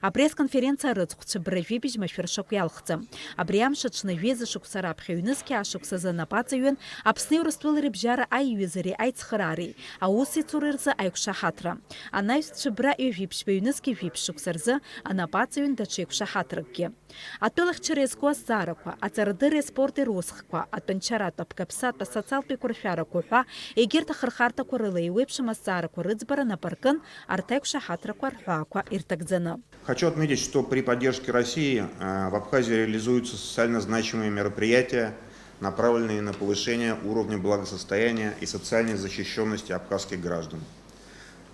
Апресс-конференция рыцхәцәа бражәибжь машәыршақә иалхӡам. Абри амш аҽны жәеиза шықәса раԥхьа ҩнызқьи ашықәсазы напаҵаҩын Аԥсни Урыстәылеи рыбжьара аиҩызареи аицхыраареи аусеицуреи рзы аиқәшаҳаҭра. Анаҩсцәа бра ҩажәиԥшьба ҩнызқьи жәиԥшь шықәса рзы анапаҵаҩын даҽа еиқәшаҳаҭракгьы. Атәылахьчара иазку азҵаарақәа, аҵарадырреи аспорти русхқәа, атәанчаратә, аԥкаԥсатә, асоциалтә еиқәыршәарақәа ҳәа егьырҭ ахырхарҭақәа рыла еиуеиԥшым азҵаарақәа рыӡбара напаркын арҭ аиқәшаҳаҭрақәа рҳәаақәа ирҭагӡаны. Хочу отметить, что при поддержке России в Абхазии реализуются социально значимые мероприятия, направленные на повышение уровня благосостояния и социальной защищенности абхазских граждан.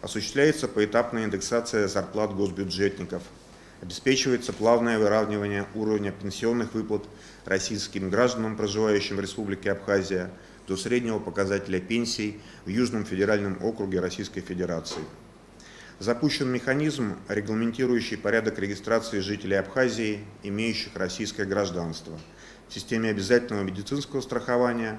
Осуществляется поэтапная индексация зарплат госбюджетников, обеспечивается плавное выравнивание уровня пенсионных выплат российским гражданам, проживающим в Республике Абхазия, до среднего показателя пенсий в Южном федеральном округе Российской Федерации. Запущен механизм, регламентирующий порядок регистрации жителей Абхазии, имеющих российское гражданство, в системе обязательного медицинского страхования,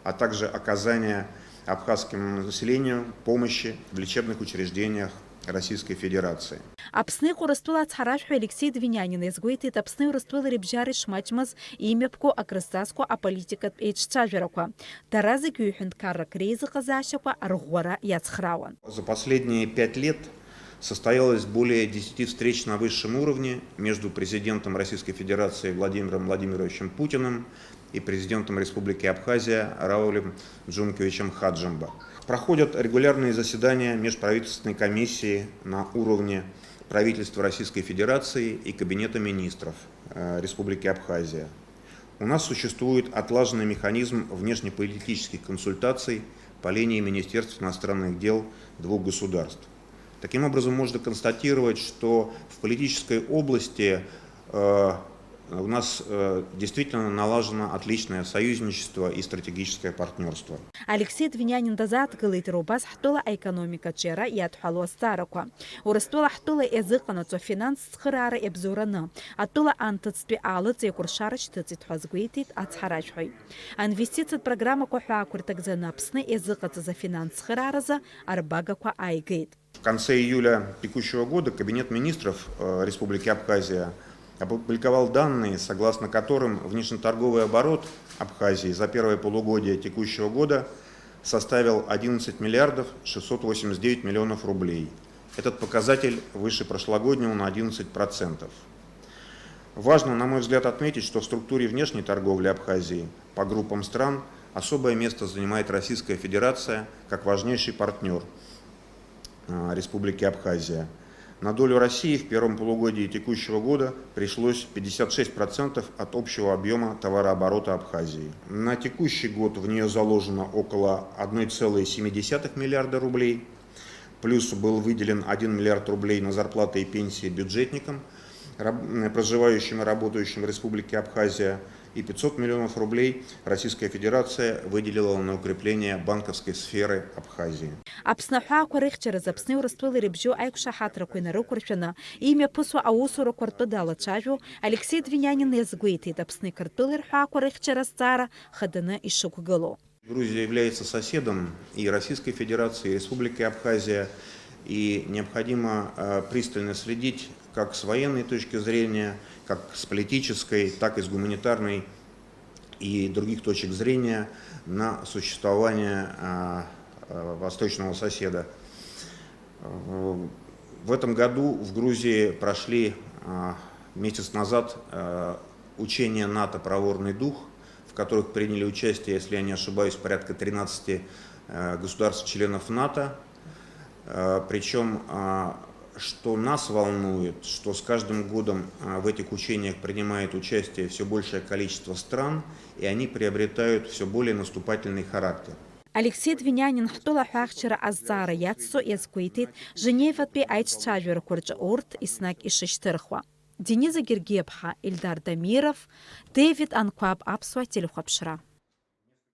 а также оказания абхазскому населению помощи в лечебных учреждениях Российской Федерации. Аԥсны Урыстәыла ацҳаражәҳәаҩ Алексей Двинианин иазгәеиҭеит Аԥсни Урыстәылеи рыбжьара ишмаҷмыз имҩаԥго акрызҵазкуа аполитикатә еиҿцәажәарақәа. Дара зегьы ҩ-ҳәынҭқаррак реизыҟазаашьақәа арӷәӷәара иацхраауан. За последние 5 лет состоялось более 10 встреч на высшем уровне между президентом Российской Федерации Владимиром Владимировичем Путиным и президентом Республики Абхазия Раулем Джунковичем Хаджимба. Проходят регулярные заседания межправительственной комиссии на уровне правительства Российской Федерации и Кабинета министров Республики Абхазия. У нас существует отлаженный механизм внешнеполитических консультаций по линии Министерств иностранных дел двух государств. Таким образом, можно констатировать, что в политической области у нас действительно налажено отличное союзничество и стратегическое партнерство. Алексей Двинианин дазааҭгылеит убас ҳтәыла аекономикаҿы иара иадҳәалоу азҵаарақәа. Урыстәыла ҳтәыла иазыҟанаҵо афинанс цхыраара иабзоураны атәыла анҭыҵтәи аалыҵаикәыршара шьҭыҵит ҳәа азгәеиҭеит ацҳаражәҳәаҩ. Аинвестициатә программақәа ҳәаақәа ирҭагӡаны Аԥсны иазыҟаҵаз афинанс цхырааразы арбагақәа ааигеит. В конце июля текущего года Кабинет министров Республики Абхазия опубликовал данные, согласно которым внешнеторговый оборот Абхазии за первое полугодие текущего года составил 11 миллиардов 689 миллионов рублей. Этот показатель выше прошлогоднего на 11%. Важно, на мой взгляд, отметить, что в структуре внешней торговли Абхазии по группам стран особое место занимает Российская Федерация как важнейший партнер Республики Абхазия. На долю России в первом полугодии текущего года пришлось 56% от общего объема товарооборота Абхазии. На текущий год в нее заложено около 1,7 миллиарда рублей. Плюс был выделен 1 миллиард рублей на зарплаты и пенсии бюджетникам, проживающим и работающим в Республике Абхазия. И 500 миллионов рублей Российская Федерация выделила на укрепление банковской сферы Абхазии. Аԥсны аҳәаақәа рыхьчаразы Аԥсни Урыстәылеи рыбжьоу аиқәшаҳаҭрақәа инарықәыршәаны имҩаԥысуа аусурақәа ртәы далацәажәо Алексей Двинианин иазгәеиҭеит Аԥсни Қырҭтәылеи рҳәаақәа рыхьчара азҵаара хаданы ишықәгылоу. Грузия является соседом и Российской Федерации, и Республики Абхазия, и необходимо пристально следить как с военной точки зрения, как с политической, так и с гуманитарной и других точек зрения на существование восточного соседа. В этом году в Грузии прошли месяц назад учения НАТО «Проворный дух», в которых приняли участие, если я не ошибаюсь, порядка 13 государств-членов НАТО. Причем, что нас волнует, что с каждым годом в этих учениях принимает участие все большее количество стран, и они приобретают все более наступательный характер. Алексей Двинианин ҳтәыла аҳәаахьчара азҵаара иаццо иазгәеиҭеит Женеватәи аиҿцәажәарақәа рҿы урҭ еснагь ишышьҭырхуа. Дениза Гергиаԥҳа, Ильдар Дамиров, Дэвид Анқәаб, Аԥсуа телехәаԥшра.